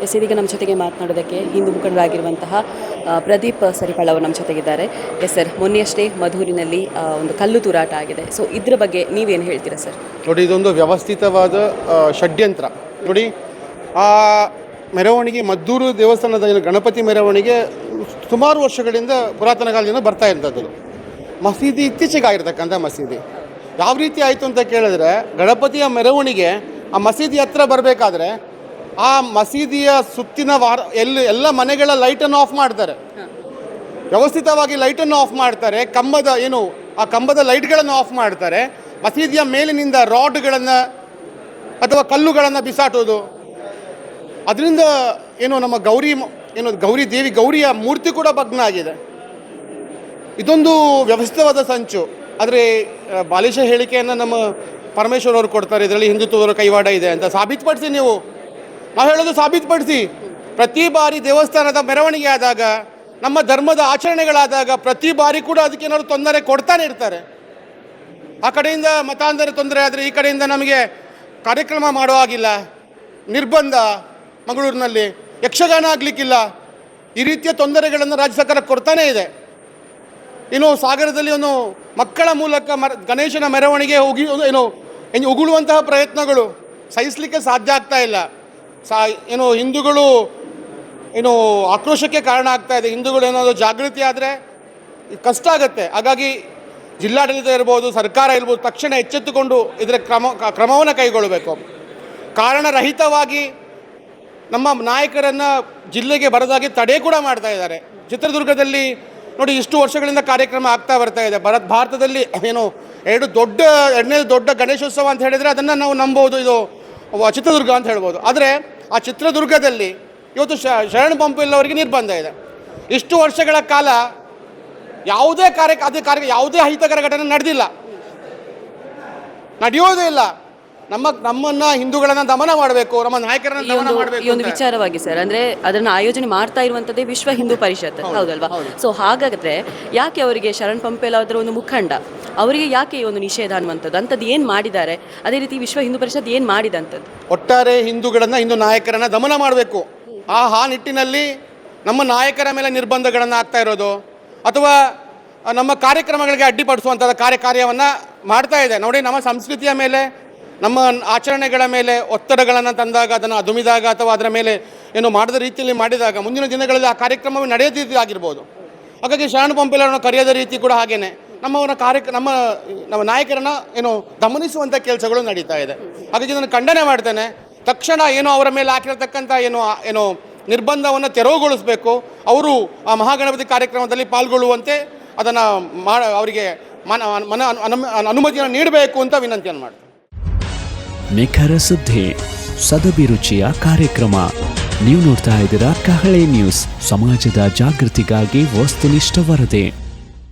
ಇದೀಗ ನಮ್ಮ ಜೊತೆಗೆ ಮಾತನಾಡೋದಕ್ಕೆ ಹಿಂದೂ ಮುಖಂಡರಾಗಿರುವಂತಹ ಪ್ರದೀಪ್ ಸರಿಪಳ ಅವರು ನಮ್ಮ ಜೊತೆಗಿದ್ದಾರೆ. ಎಸ್ ಸರ್, ಮೊನ್ನೆಯಷ್ಟೇ ಮಧೂರಿನಲ್ಲಿ ಒಂದು ಕಲ್ಲು ತೂರಾಟ ಆಗಿದೆ. ಸೊ ಇದ್ರ ಬಗ್ಗೆ ನೀವೇನು ಹೇಳ್ತೀರಾ ಸರ್? ನೋಡಿ, ಇದೊಂದು ವ್ಯವಸ್ಥಿತವಾದ ಷಡ್ಯಂತ್ರ. ನೋಡಿ, ಆ ಮೆರವಣಿಗೆ ಮದ್ದೂರು ದೇವಸ್ಥಾನದ ಗಣಪತಿ ಮೆರವಣಿಗೆ ಸುಮಾರು ವರ್ಷಗಳಿಂದ ಪುರಾತನ ಕಾಲದಿಂದ ಬರ್ತಾ ಇರ್ತದ್ದು. ಮಸೀದಿ ಇತ್ತೀಚೆಗೆ ಆಗಿರ್ತಕ್ಕಂಥ ಮಸೀದಿ ಯಾವ ರೀತಿ ಆಯಿತು ಅಂತ ಕೇಳಿದ್ರೆ, ಗಣಪತಿಯ ಮೆರವಣಿಗೆ ಆ ಮಸೀದಿ ಹತ್ರ ಬರಬೇಕಾದ್ರೆ ಆ ಮಸೀದಿಯ ಸುತ್ತಿನ ಎಲ್ಲ ಮನೆಗಳ ಲೈಟನ್ನು ಆಫ್ ಮಾಡ್ತಾರೆ. ವ್ಯವಸ್ಥಿತವಾಗಿ ಲೈಟನ್ನು ಆಫ್ ಮಾಡ್ತಾರೆ. ಕಂಬದ ಲೈಟ್ಗಳನ್ನು ಆಫ್ ಮಾಡ್ತಾರೆ. ಮಸೀದಿಯ ಮೇಲಿನಿಂದ ರಾಡ್ಗಳನ್ನು ಅಥವಾ ಕಲ್ಲುಗಳನ್ನು ಬಿಸಾಟೋದು. ಅದರಿಂದ ನಮ್ಮ ಗೌರಿಯ ಮೂರ್ತಿ ಕೂಡ ಭಗ್ನ ಆಗಿದೆ. ಇದೊಂದು ವ್ಯವಸ್ಥಿತವಾದ ಸಂಚು. ಆದರೆ ಬಾಲಿಶ ಹೇಳಿಕೆಯನ್ನು ನಮ್ಮ ಪರಮೇಶ್ವರ್ ಅವರು ಕೊಡ್ತಾರೆ, ಇದರಲ್ಲಿ ಹಿಂದುತ್ವದವರ ಕೈವಾಡ ಇದೆ ಅಂತ. ಸಾಬೀತುಪಡಿಸಿ, ನಾವು ಹೇಳೋದು ಸಾಬೀತುಪಡಿಸಿ. ಪ್ರತಿ ಬಾರಿ ದೇವಸ್ಥಾನದ ಮೆರವಣಿಗೆ ಆದಾಗ, ನಮ್ಮ ಧರ್ಮದ ಆಚರಣೆಗಳಾದಾಗ ಪ್ರತಿ ಬಾರಿ ಕೂಡ ಅದಕ್ಕೆ ಏನಾದ್ರು ತೊಂದರೆ ಕೊಡ್ತಾನೆ ಇರ್ತಾರೆ. ಆ ಕಡೆಯಿಂದ ಮತಾಂತರ ತೊಂದರೆ ಆದರೆ ಈ ಕಡೆಯಿಂದ ನಮಗೆ ಕಾರ್ಯಕ್ರಮ ಮಾಡೋ ಆಗಿಲ್ಲ, ನಿರ್ಬಂಧ, ಮಂಗಳೂರಿನಲ್ಲಿ ಯಕ್ಷಗಾನ ಆಗಲಿಕ್ಕಿಲ್ಲ, ಈ ರೀತಿಯ ತೊಂದರೆಗಳನ್ನು ರಾಜ್ಯ ಸರ್ಕಾರ ಕೊಡ್ತಾನೇ ಇದೆ. ಇನ್ನು ಸಾಗರದಲ್ಲಿ ಮಕ್ಕಳ ಮೂಲಕ ಗಣೇಶನ ಮೆರವಣಿಗೆ ಉಗುಳುವಂತಹ ಪ್ರಯತ್ನಗಳು ಸಹಿಸಲಿಕ್ಕೆ ಸಾಧ್ಯ ಆಗ್ತಾ ಇಲ್ಲ. ಹಿಂದೂಗಳು ಆಕ್ರೋಶಕ್ಕೆ ಕಾರಣ ಆಗ್ತಾ ಇದೆ. ಹಿಂದೂಗಳು ಏನಾದರೂ ಜಾಗೃತಿ ಆದರೆ ಕಷ್ಟ ಆಗುತ್ತೆ. ಹಾಗಾಗಿ ಜಿಲ್ಲಾಡಳಿತ ಇರ್ಬೋದು, ಸರ್ಕಾರ ಇರ್ಬೋದು, ತಕ್ಷಣ ಎಚ್ಚೆತ್ತುಕೊಂಡು ಇದರ ಕ್ರಮವನ್ನು ಕೈಗೊಳ್ಳಬೇಕು. ಕಾರಣರಹಿತವಾಗಿ ನಮ್ಮ ನಾಯಕರನ್ನು ಜಿಲ್ಲೆಗೆ ಬರೋದಾಗಿ ತಡೆ ಕೂಡ ಮಾಡ್ತಾ ಇದ್ದಾರೆ. ಚಿತ್ರದುರ್ಗದಲ್ಲಿ ನೋಡಿ, ಇಷ್ಟು ವರ್ಷಗಳಿಂದ ಕಾರ್ಯಕ್ರಮ ಆಗ್ತಾ ಬರ್ತಾ ಇದೆ. ಭಾರತದಲ್ಲಿ ಎರಡನೇ ದೊಡ್ಡ ಗಣೇಶೋತ್ಸವ ಅಂತ ಹೇಳಿದರೆ ಅದನ್ನು ನಾವು ನಂಬೋದು, ಇದು ಚಿತ್ರದುರ್ಗ ಅಂತ ಹೇಳ್ಬೋದು. ಆದರೆ ಆ ಚಿತ್ರದುರ್ಗದಲ್ಲಿ ಇವತ್ತು ಶರಣ ಪಂಪಿಲ್ ಅವರಿಗೆ ನಿರ್ಬಂಧ ಇದೆ. ಇಷ್ಟು ವರ್ಷಗಳ ಕಾಲ ಯಾವುದೇ ಯಾವುದೇ ಅಹಿತಕರ ಘಟನೆ ನಡೆಯೋದೇ ಇಲ್ಲ. ನಮ್ಮನ್ನ ಹಿಂದೂಗಳನ್ನ ದಮನ ಮಾಡಬೇಕು, ನಮ್ಮ ನಾಯಕರನ್ನ ದಮನ ಮಾಡಬೇಕು. ಈ ಒಂದು ವಿಚಾರವಾಗಿ ಸರ್, ಅಂದ್ರೆ ಅದನ್ನ ಆಯೋಜನೆ ಮಾಡ್ತಾ ಇರುವಂತದ್ದೇ ವಿಶ್ವ ಹಿಂದೂ ಪರಿಷತ್, ಹೌದಲ್ವಾ? ಸೊ ಹಾಗಾದ್ರೆ ಯಾಕೆ ಅವರಿಗೆ ಶರಣ್ ಪಂಪೇಲ್ ಅವರ ಒಂದು ಮುಖಂಡ ಅವರಿಗೆ ಯಾಕೆ ಈ ಒಂದು ನಿಷೇಧ ಅನ್ನುವಂಥದ್ದು ಅಂಥದ್ದು ಏನು ಮಾಡಿದ್ದಾರೆ? ಅದೇ ರೀತಿ ವಿಶ್ವ ಹಿಂದೂ ಪರಿಷತ್ ಏನು ಮಾಡಿದಂಥದ್ದು? ಒಟ್ಟಾರೆ ಹಿಂದೂ ನಾಯಕರನ್ನ ದಮನ ಮಾಡಬೇಕು. ಆ ನಿಟ್ಟಿನಲ್ಲಿ ನಮ್ಮ ನಾಯಕರ ಮೇಲೆ ನಿರ್ಬಂಧಗಳನ್ನು ಆಗ್ತಾ ಇರೋದು ಅಥವಾ ನಮ್ಮ ಕಾರ್ಯಕ್ರಮಗಳಿಗೆ ಅಡ್ಡಿಪಡಿಸುವಂಥ ಕಾರ್ಯವನ್ನು ಮಾಡ್ತಾ ಇದೆ. ನೋಡಿ, ನಮ್ಮ ಸಂಸ್ಕೃತಿಯ ಮೇಲೆ, ನಮ್ಮ ಆಚರಣೆಗಳ ಮೇಲೆ ಒತ್ತಡಗಳನ್ನು ತಂದಾಗ, ಅದನ್ನು ಅದುಮಿದಾಗ ಅಥವಾ ಅದರ ಮೇಲೆ ಮಾಡದ ರೀತಿಯಲ್ಲಿ ಮಾಡಿದಾಗ ಮುಂದಿನ ದಿನಗಳಲ್ಲಿ ಆ ಕಾರ್ಯಕ್ರಮವೇ ನಡೆಯದೇ ಆಗಿರ್ಬೋದು. ಹಾಗಾಗಿ ಶರಣ ಪಂಪೇಲರನ್ನು ಕರೆಯೋದ ರೀತಿ ಕೂಡ ಹಾಗೇನೆ ನಮ್ಮ ನಾಯಕರನ್ನು ದಮನಿಸುವಂಥ ಕೆಲಸಗಳು ನಡೀತಾ ಇದೆ. ಹಾಗಾಗಿ ಇದನ್ನು ಖಂಡನೆ ಮಾಡ್ತೇನೆ. ತಕ್ಷಣ ಅವರ ಮೇಲೆ ಹಾಕಿರತಕ್ಕಂಥ ನಿರ್ಬಂಧವನ್ನು ತೆರವುಗೊಳಿಸಬೇಕು. ಅವರು ಆ ಮಹಾಗಣಪತಿ ಕಾರ್ಯಕ್ರಮದಲ್ಲಿ ಪಾಲ್ಗೊಳ್ಳುವಂತೆ ಅದನ್ನು ಅವರಿಗೆ ಅನುಮತಿಯನ್ನು ನೀಡಬೇಕು ಅಂತ ವಿನಂತಿಯನ್ನು ಮಾಡ್ತೇನೆ. ನಿಖರ ಸುದ್ದಿ, ಸದಭಿರುಚಿಯ ಕಾರ್ಯಕ್ರಮ. ನೀವು ನೋಡ್ತಾ ಇದ್ದೀರಾ ಕಹಳೆ ನ್ಯೂಸ್, ಸಮಾಜದ ಜಾಗೃತಿಗಾಗಿ ವಸ್ತುನಿಷ್ಠ ವರದಿ.